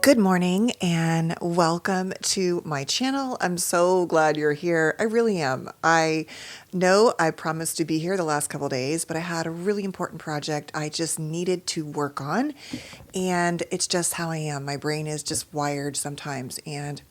Good morning and welcome to my channel. I'm so glad you're here. I really am. I know I promised to be here the last couple days, but I had a really important project I just needed to work on, and it's just how I am. My brain is just wired sometimes, and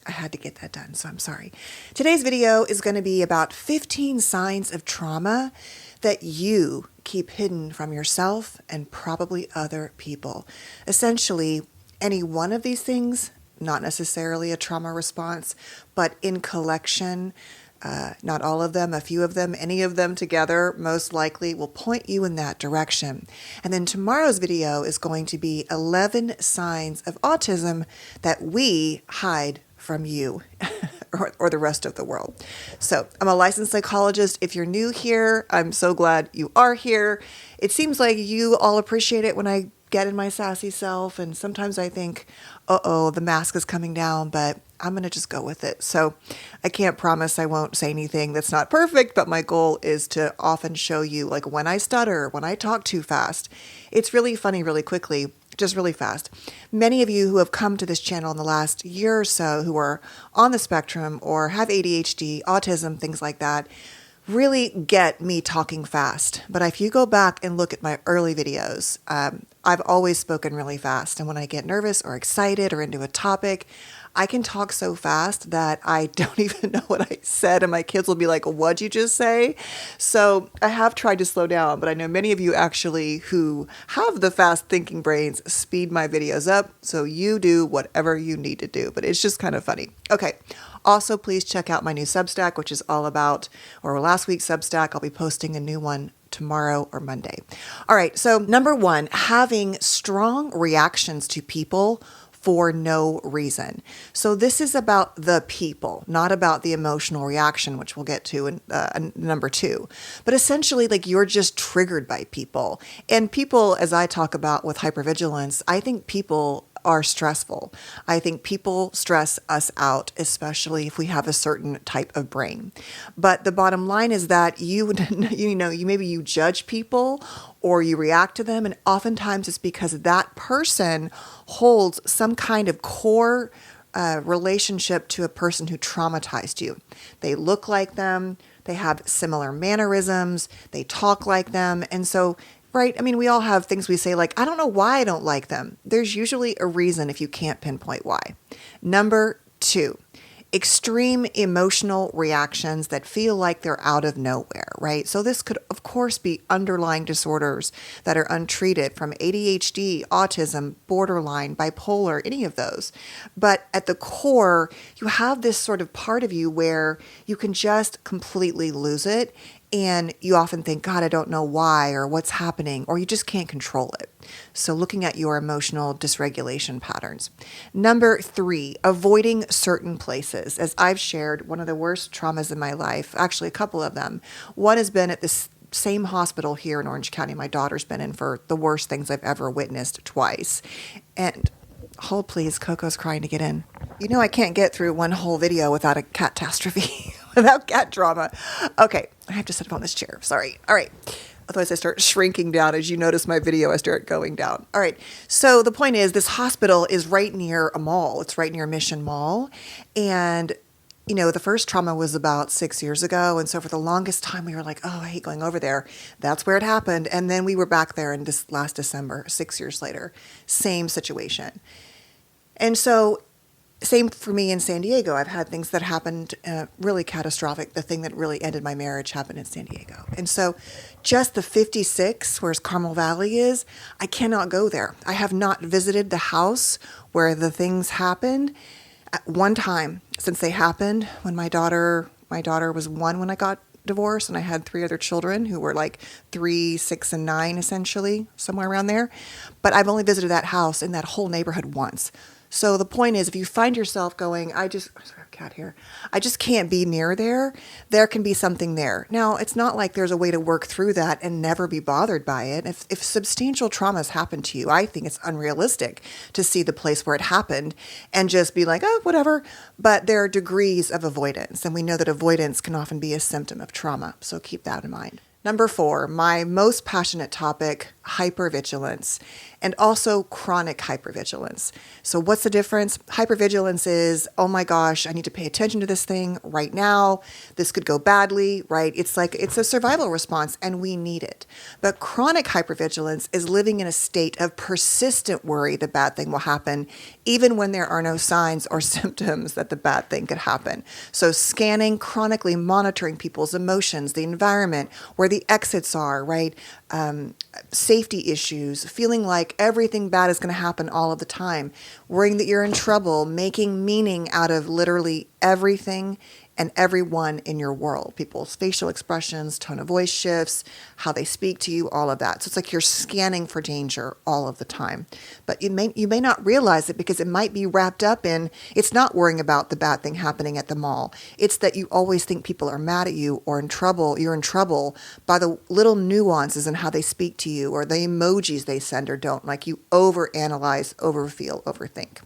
I had to get that done, so I'm sorry. Today's video is going to be about 15 signs of trauma that you keep hidden from yourself and probably other people. Essentially, any one of these things, not necessarily a trauma response, but in collection, not all of them, a few of them, any of them together, most likely will point you in that direction. And then tomorrow's video is going to be 11 signs of autism that we hide from you or the rest of the world. So I'm a licensed psychologist. If you're new here, I'm so glad you are here. It seems like you all appreciate it when I get in my sassy self, and sometimes I think, uh-oh, the mask is coming down, but I'm going to just go with it. So I can't promise I won't say anything that's not perfect, but my goal is to often show you, like when I stutter, when I talk too fast. It's really funny really quickly, just really fast. Many of you who have come to this channel in the last year or so who are on the spectrum or have ADHD, autism, things like that, really get me talking fast. But if you go back and look at my early videos, I've always spoken really fast. And when I get nervous or excited or into a topic, I can talk so fast that I don't even know what I said. And my kids will be like, what'd you just say? So I have tried to slow down, but I know many of you actually who have the fast thinking brains speed my videos up. So you do whatever you need to do, but it's just kind of funny. Okay. Also, please check out my new Substack, which is all about, or last week's Substack. I'll be posting a new one tomorrow or Monday. All right. So number one, having strong reactions to people for no reason. So this is about the people, not about the emotional reaction, which we'll get to in number two. But essentially, like you're just triggered by people. And people, as I talk about with hypervigilance, I think people are stressful. I think people stress us out, especially if we have a certain type of brain. But the bottom line is that maybe you judge people or you react to them, and oftentimes it's because that person holds some kind of core relationship to a person who traumatized you. They look like them, they have similar mannerisms, they talk like them, and so right? I mean, we all have things we say like, I don't know why I don't like them. There's usually a reason if you can't pinpoint why. Number two, extreme emotional reactions that feel like they're out of nowhere, right? So this could, of course, be underlying disorders that are untreated, from ADHD, autism, borderline, bipolar, any of those. But at the core, you have this sort of part of you where you can just completely lose it. And you often think, God, I don't know why or what's happening, or you just can't control it. So looking at your emotional dysregulation patterns. Number three, avoiding certain places. As I've shared, one of the worst traumas in my life, actually a couple of them. One has been at this same hospital here in Orange County my daughter's been in for the worst things I've ever witnessed twice. And hold please, Coco's crying to get in. You know I can't get through one whole video without a catastrophe, without cat drama. Okay, I have to sit up on this chair. Sorry. All right. Otherwise I start shrinking down. As you notice my video, I start going down. All right. So the point is, this hospital is right near a mall. It's right near Mission Mall. And the first trauma was about 6 years ago. And so for the longest time, we were like, oh, I hate going over there. That's where it happened. And then we were back there in this last December, 6 years later, same situation. And so same for me in San Diego. I've had things that happened really catastrophic. The thing that really ended my marriage happened in San Diego. And so just the 56, where Carmel Valley is, I cannot go there. I have not visited the house where the things happened at one time since they happened, when my daughter was 1 when I got divorced, and I had 3 other children who were like 3, 6, and 9, essentially, somewhere around there. But I've only visited that house in that whole neighborhood once. So the point is, if you find yourself going, I just can't be near there, there can be something there. Now, it's not like there's a way to work through that and never be bothered by it. If substantial traumas happen to you, I think it's unrealistic to see the place where it happened and just be like, oh, whatever. But there are degrees of avoidance, and we know that avoidance can often be a symptom of trauma. So keep that in mind. Number 4, my most passionate topic, hypervigilance, and also chronic hypervigilance. So what's the difference? Hypervigilance is, oh my gosh, I need to pay attention to this thing right now. This could go badly, right? It's a survival response and we need it. But chronic hypervigilance is living in a state of persistent worry the bad thing will happen, even when there are no signs or symptoms that the bad thing could happen. So scanning, chronically monitoring people's emotions, the environment, where the exits are, right? Safety issues, feeling like everything bad is going to happen all of the time, worrying that you're in trouble, making meaning out of literally everything and everyone in your world, people's facial expressions, tone of voice shifts, how they speak to you, all of that. So it's like you're scanning for danger all of the time. But you may not realize it because it might be wrapped up in, it's not worrying about the bad thing happening at the mall. It's that you always think people are mad at you or in trouble. You're in trouble by the little nuances in how they speak to you or the emojis they send or don't. Like you overanalyze, overfeel, overthink.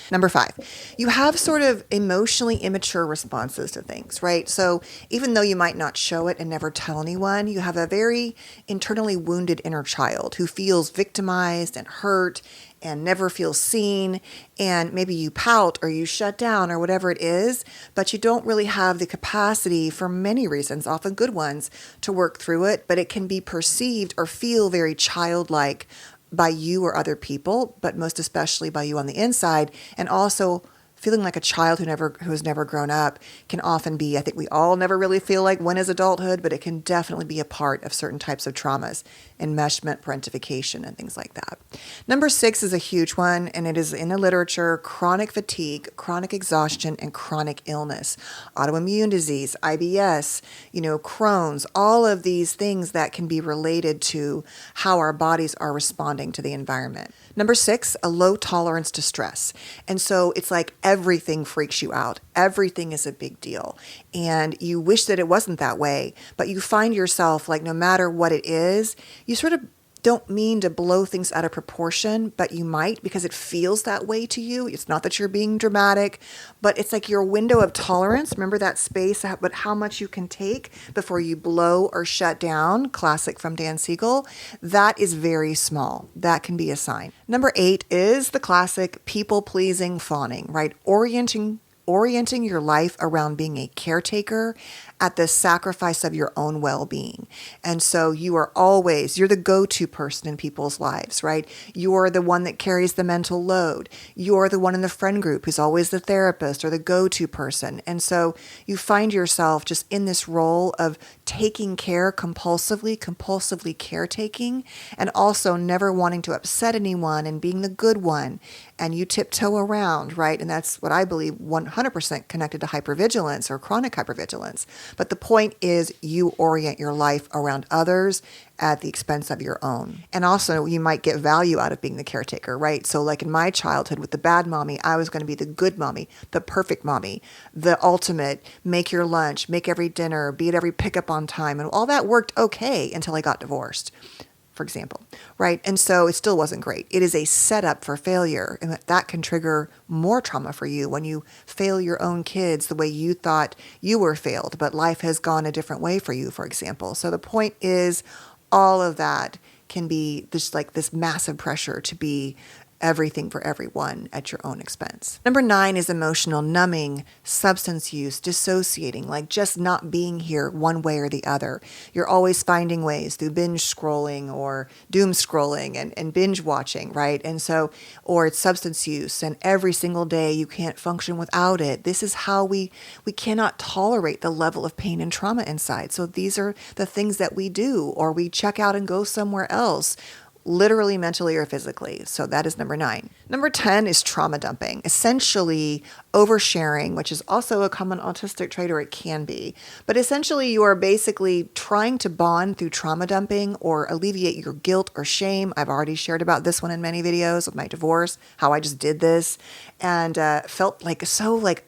Number 5, you have sort of emotionally immature responses to things, right? So even though you might not show it and never tell anyone, you have a very internally wounded inner child who feels victimized and hurt and never feels seen. And maybe you pout or you shut down or whatever it is, but you don't really have the capacity for many reasons, often good ones, to work through it. But it can be perceived or feel very childlike by you or other people, but most especially by you on the inside. And also feeling like a child who has never grown up can often be, I think we all never really feel like when is adulthood, but it can definitely be a part of certain types of traumas, enmeshment, parentification, and things like that. Number 6 is a huge one, and it is in the literature: chronic fatigue, chronic exhaustion, and chronic illness, autoimmune disease, IBS, Crohn's, all of these things that can be related to how our bodies are responding to the environment. Number 6, a low tolerance to stress. And so it's like everything freaks you out. Everything is a big deal. And you wish that it wasn't that way, but you find yourself like no matter what it is, you sort of don't mean to blow things out of proportion, but you might because it feels that way to you. It's not that you're being dramatic, but it's like your window of tolerance. Remember that space, but how much you can take before you blow or shut down, classic from Dan Siegel, that is very small. That can be a sign. Number 8 is the classic people-pleasing fawning, right? Orienting your life around being a caretaker at the sacrifice of your own well-being. And so you're the go-to person in people's lives, right? You're the one that carries the mental load. You're the one in the friend group who's always the therapist or the go-to person. And so you find yourself just in this role of taking care compulsively caretaking, and also never wanting to upset anyone and being the good one. And you tiptoe around, right? And that's what I believe 100% connected to hypervigilance or chronic hypervigilance. But the point is you orient your life around others at the expense of your own. And also you might get value out of being the caretaker, right? So like in my childhood with the bad mommy, I was going to be the good mommy, the perfect mommy, the ultimate, make your lunch, make every dinner, be at every pickup on time. And all that worked okay until I got divorced, for example, right? And so it still wasn't great. It is a setup for failure, and that can trigger more trauma for you when you fail your own kids the way you thought you were failed, but life has gone a different way for you, for example. So the point is all of that can be this massive pressure to be everything for everyone at your own expense. Number 9 is emotional numbing, substance use, dissociating, like just not being here one way or the other. You're always finding ways through binge scrolling or doom scrolling and binge watching, right? And so, or it's substance use, and every single day you can't function without it. This is how we cannot tolerate the level of pain and trauma inside. So these are the things that we do, or we check out and go somewhere else, literally, mentally, or physically. So that is number 9. Number 10 is trauma dumping, essentially oversharing, which is also a common autistic trait, or it can be. But essentially, you are basically trying to bond through trauma dumping or alleviate your guilt or shame. I've already shared about this one in many videos with my divorce, how I just did this and felt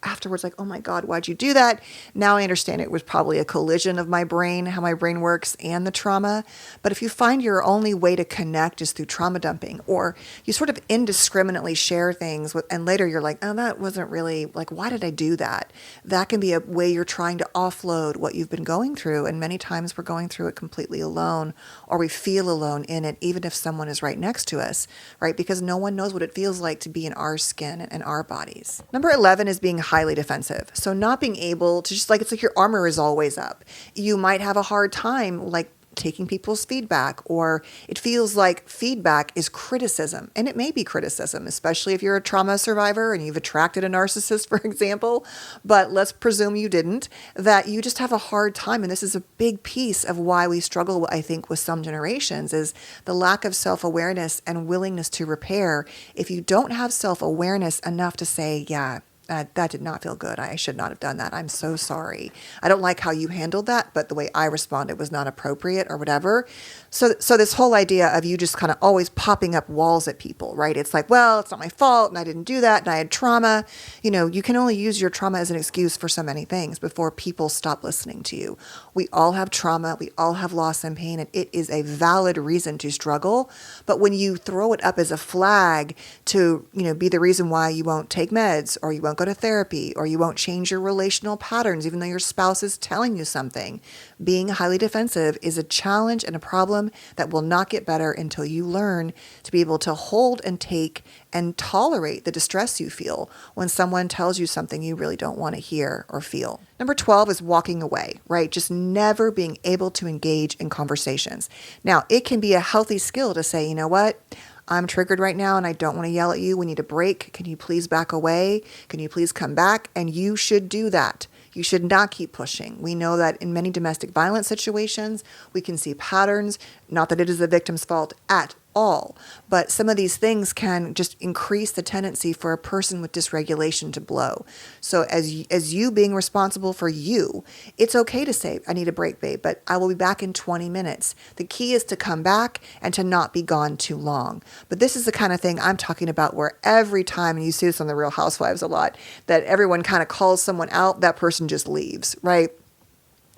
afterwards, oh my God, why'd you do that? Now I understand it was probably a collision of my brain, how my brain works, and the trauma. But if you find your only way to connect connect is through trauma dumping, or you sort of indiscriminately share things and later you're like, oh, that wasn't really like, why did I do that? That can be a way you're trying to offload what you've been going through. And many times we're going through it completely alone, or we feel alone in it, even if someone is right next to us, right? Because no one knows what it feels like to be in our skin and our bodies. Number 11 is being highly defensive. So not being able to just like, it's like your armor is always up. You might have a hard time like taking people's feedback, or it feels like feedback is criticism. And it may be criticism, especially if you're a trauma survivor and you've attracted a narcissist, for example. But let's presume you didn't, that you just have a hard time. And this is a big piece of why we struggle, I think, with some generations, is the lack of self-awareness and willingness to repair. If you don't have self-awareness enough to say, yeah, that did not feel good. I should not have done that. I'm so sorry. I don't like how you handled that, but the way I responded was not appropriate or whatever. So this whole idea of you just kind of always popping up walls at people, right? It's like, well, it's not my fault and I didn't do that and I had trauma. You know, you can only use your trauma as an excuse for so many things before people stop listening to you. We all have trauma. We all have loss and pain, and it is a valid reason to struggle. But when you throw it up as a flag to, you know, be the reason why you won't take meds, or you won't go to therapy, or you won't change your relational patterns, even though your spouse is telling you something, being highly defensive is a challenge and a problem that will not get better until you learn to be able to hold and take and tolerate the distress you feel when someone tells you something you really don't want to hear or feel. Number 12 is walking away, right? Just never being able to engage in conversations. Now, it can be a healthy skill to say, you know what? I'm triggered right now and I don't want to yell at you. We need a break. Can you please back away? Can you please come back? And you should do that. You should not keep pushing. We know that in many domestic violence situations, we can see patterns, not that it is the victim's fault at all, but some of these things can just increase the tendency for a person with dysregulation to blow. So as you being responsible for you, it's okay to say, I need a break, babe, but I will be back in 20 minutes. The key is to come back and to not be gone too long. But this is the kind of thing I'm talking about where every time, and you see this on the Real Housewives a lot, that everyone kind of calls someone out, that person just leaves, right?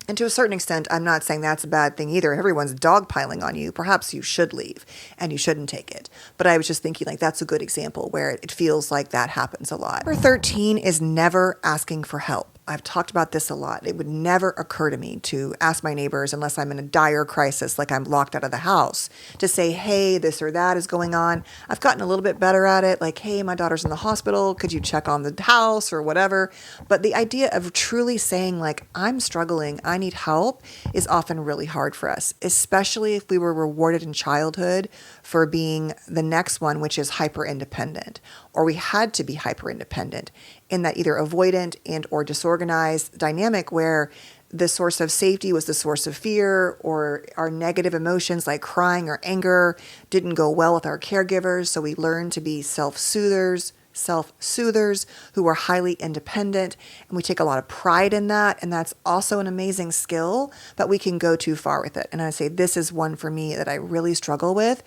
And to a certain extent, I'm not saying that's a bad thing either. Everyone's dogpiling on you. Perhaps you should leave and you shouldn't take it. But I was just thinking like that's a good example where it feels like that happens a lot. Number 13 is never asking for help. I've talked about this a lot. It would never occur to me to ask my neighbors unless I'm in a dire crisis, like I'm locked out of the house, to say, hey, this or that is going on. I've gotten a little bit better at it. Like, hey, my daughter's in the hospital. Could you check on the house or whatever? But the idea of truly saying like, I'm struggling, I need help is often really hard for us, especially if we were rewarded in childhood for being the next one, which is hyper independent, or we had to be hyper independent in that either avoidant and or disorganized dynamic where the source of safety was the source of fear, or our negative emotions like crying or anger didn't go well with our caregivers. So we learned to be self-soothers who are highly independent, and we take a lot of pride in that, and that's also an amazing skill, but we can go too far with it. And I say this is one for me that I really struggle with,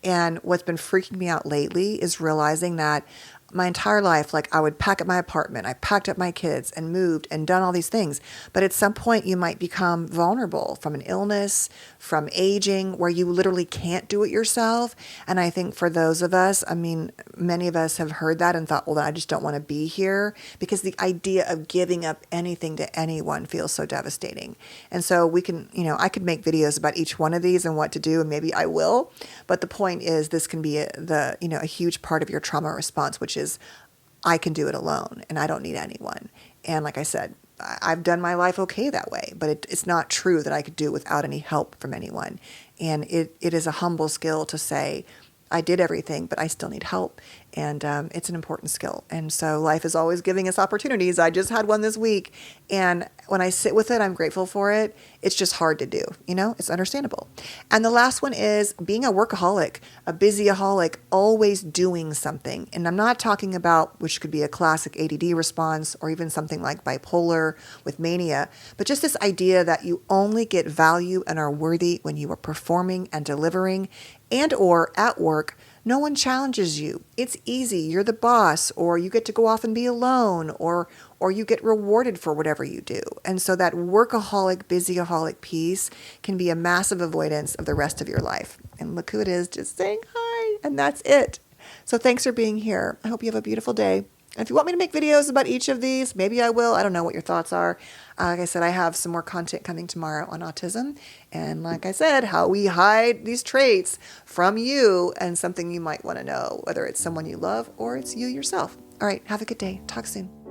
and what's been freaking me out lately is realizing that my entire life, like I would pack up my apartment, I packed up my kids and moved and done all these things. But at some point you might become vulnerable from an illness, from aging, where you literally can't do it yourself. And I think for those of us, I mean, many of us have heard that and thought, well, I just don't want to be here, because the idea of giving up anything to anyone feels so devastating. And so we can, I could make videos about each one of these and what to do, and maybe I will. But the point is this can be a huge part of your trauma response, which is I can do it alone and I don't need anyone. And like I said, I've done my life okay that way, but it's not true that I could do it without any help from anyone. And it is a humble skill to say, I did everything, but I still need help. And it's an important skill. And so life is always giving us opportunities. I just had one this week. And when I sit with it, I'm grateful for it. It's just hard to do. It's understandable. And the last one is being a workaholic, a busyaholic, always doing something. And I'm not talking about, which could be a classic ADD response or even something like bipolar with mania, but just this idea that you only get value and are worthy when you are performing and delivering and or at work No one challenges you. It's easy. You're the boss, or you get to go off and be alone, or you get rewarded for whatever you do. And so that workaholic, busyaholic piece can be a massive avoidance of the rest of your life. And look who it is, just saying hi, and that's it. So thanks for being here. I hope you have a beautiful day. And if you want me to make videos about each of these, maybe I will. I don't know what your thoughts are. Like I said, I have some more content coming tomorrow on autism. And like I said, how we hide these traits from you and something you might want to know, whether it's someone you love or it's you yourself. All right, have a good day. Talk soon.